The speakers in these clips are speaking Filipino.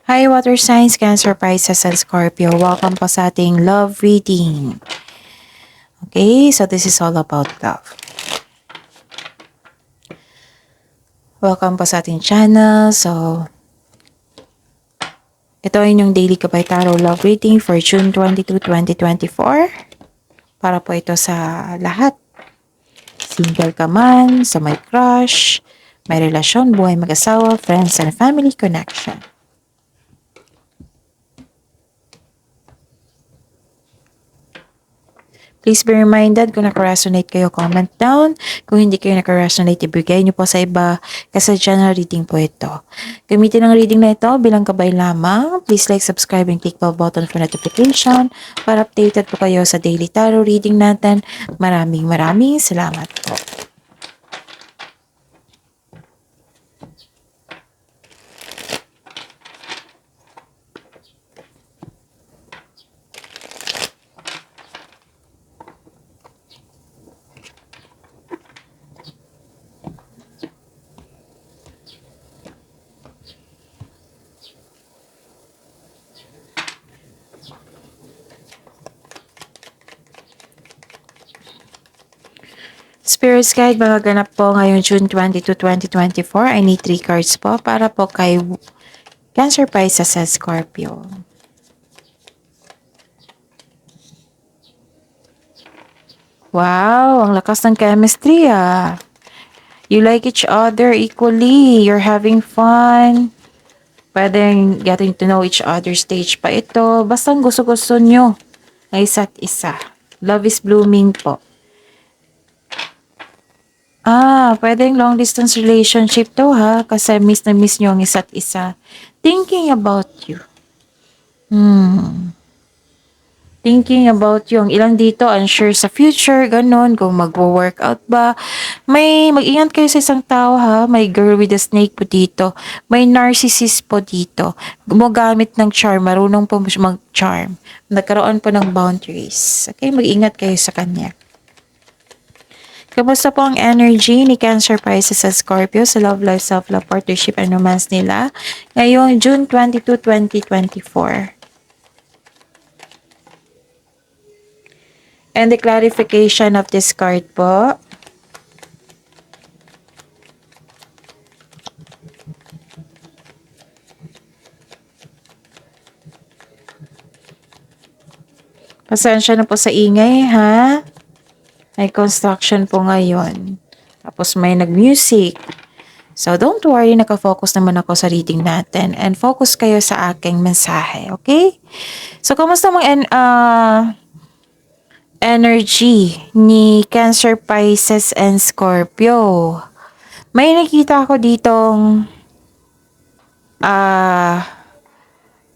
Hi, Water Signs, Cancer, Pisces, and Scorpio. Welcome po sa ating love reading. Okay, so this is all about love. Welcome po sa ating channel. So, ito ay inyong daily Gabay Tarot love reading for June 22, 2024. Para po ito sa lahat. Single ka man, sa may crush, may relasyon, buhay mag-asawa, friends, and family connection. Please be reminded kung naka-resonate kayo, comment down. Kung hindi kayo naka-resonate, ibigay nyo po sa iba kasi general reading po ito. Gamitin ang reading na ito bilang gabay lamang. Please like, subscribe, and click bell button for notification para updated po kayo sa daily tarot reading natin. Maraming salamat po. Spirit's Guide, magaganap po ngayong June 22, 2024. I need 3 cards po para po kay Cancer, Pisces, and Scorpio. Wow, ang lakas ng chemistry ah. You like each other equally. You're having fun. Pwedeng getting to know each other stage pa ito. Basta gusto-gusto nyo ay isa't isa. Love is blooming po. Pwedeng long distance relationship to ha. Kasi miss na miss nyo ang isa't isa. Thinking about you. Thinking about yung ilang dito, unsure sa future, ganun, kung magwo-workout ba. Mag-ingat kayo sa isang tao ha, may girl with a snake po dito, may narcissist po dito, gumagamit ng charm, marunong po mag-charm, nagkaroon po ng boundaries. Okay, mag-ingat kayo sa kanya. Kamusta po ang energy ni Cancer, Pisces, at Scorpio sa love life, self-love, partnership, and romance nila ngayong June 22, 2024? And the clarification of this card po. Pasensya na po sa ingay ha. May construction po ngayon. Tapos may nag-music. So don't worry, nakafocus naman ako sa reading natin. And focus kayo sa aking mensahe, okay? So kamusta mga energy ni Cancer, Pisces, and Scorpio? May nakita ako ditong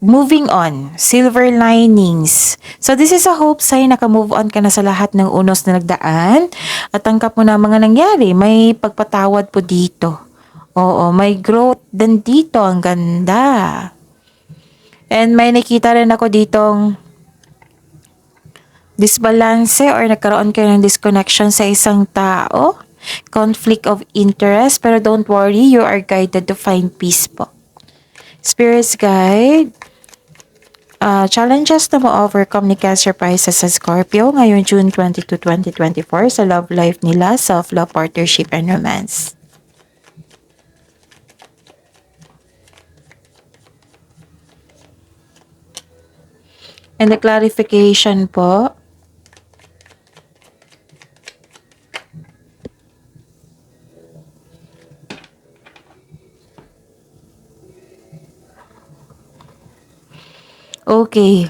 moving on, silver linings. So this is a hope sign, naka-move on ka na sa lahat ng unos na nagdaan at tanggap mo na mga nangyari. May pagpatawad po dito. Oo, may growth din dito. Ang ganda. And may nakita rin ako ditong disbalance or nagkaroon kayo ng disconnection sa isang tao. Conflict of interest. Pero don't worry, you are guided to find peace po. Spirit's Guide. Challenges na ma-overcome ni Cancer, Pisces, sa Scorpio ngayong June 22, 2024 sa love life nila, self-love, partnership, and romance. And the clarification po. Okay.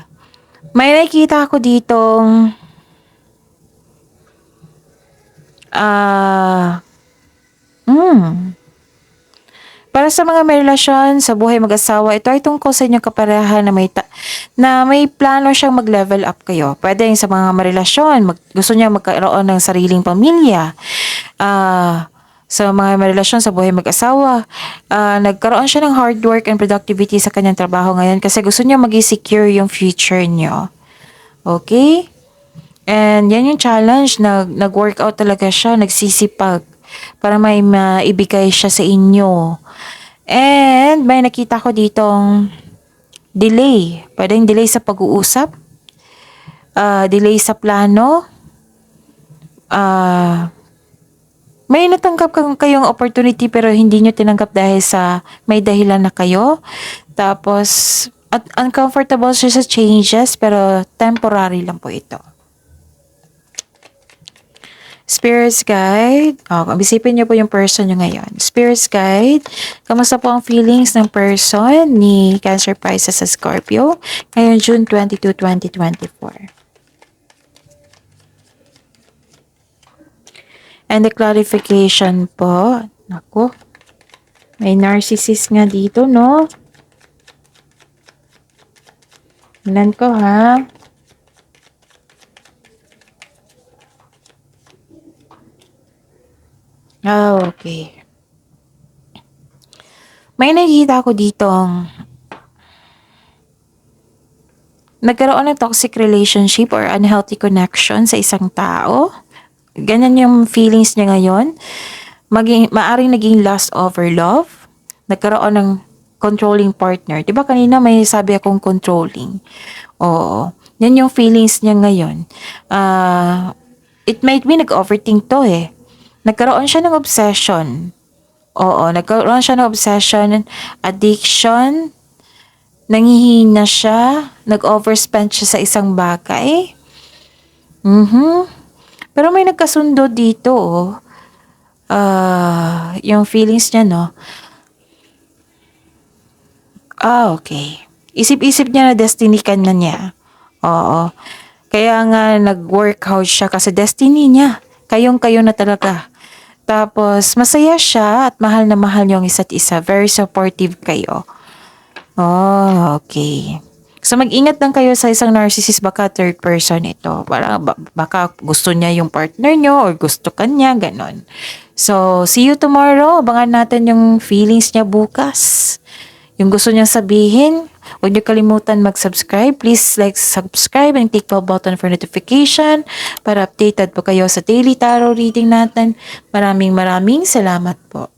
May nakita ako ditong para sa mga may relasyon sa buhay mag-asawa, ito ay tungkol sa inyong kaparehan na may plano siyang mag-level up kayo. Pwede sa mga marelasyon, gusto niya magkaroon ng sariling pamilya. Sa mga may relasyon sa buhay mag-asawa, nagkaroon siya ng hard work and productivity sa kanyang trabaho ngayon kasi gusto niya mag-secure yung future niyo. Okay? And yan yung challenge, nag-workout talaga siya, nagsisipag para may maibigay siya sa inyo. And may nakita ko ditong delay. Pwedeng delay sa pag-uusap, delay sa plano, may natanggap kayong opportunity pero hindi nyo tinanggap dahil sa may dahilan na kayo. Tapos, at uncomfortable siya sa changes pero temporary lang po ito. Spirits Guide. Isipin niyo po yung person niyo ngayon. Spirits Guide. Kamusta po ang feelings ng person ni Cancer, Pisces sa Scorpio ngayon June 22, 2024? And the clarification po. Naku. May narcissist nga dito, no? Ilan ko, ha? Okay. May nakikita ko ditong nagkaroon ng toxic relationship or unhealthy connection sa isang tao. Ganyan yung feelings niya ngayon. Maaring naging lust over love. Nagkaroon ng controlling partner. Diba kanina may sabi akong controlling? Oo. Yan yung feelings niya ngayon. It might be nag-overthink to eh. Nagkaroon siya ng obsession. Oo, nagkaroon siya ng obsession, addiction, nangihina siya, nag-overspend siya sa isang bagay. Pero may nagkasundo dito, oh. Yung feelings niya, no? Okay. Isip-isip niya na destiny ka na niya. Oo. Kaya nga nag-workout siya kasi destiny niya. Kayong-kayo na talaga. Tapos, masaya siya at mahal na mahal niyo ang isa't isa. Very supportive kayo. Okay. So, mag-ingat lang kayo sa isang narcissist, baka third person ito. Baka gusto niya yung partner niyo or gusto ka niya, ganon. So, see you tomorrow. Abangan natin yung feelings niya bukas. Yung gusto niyang sabihin, huwag niyo kalimutan mag-subscribe. Please like, subscribe and click the button for notification para updated po kayo sa daily tarot reading natin. Maraming salamat po.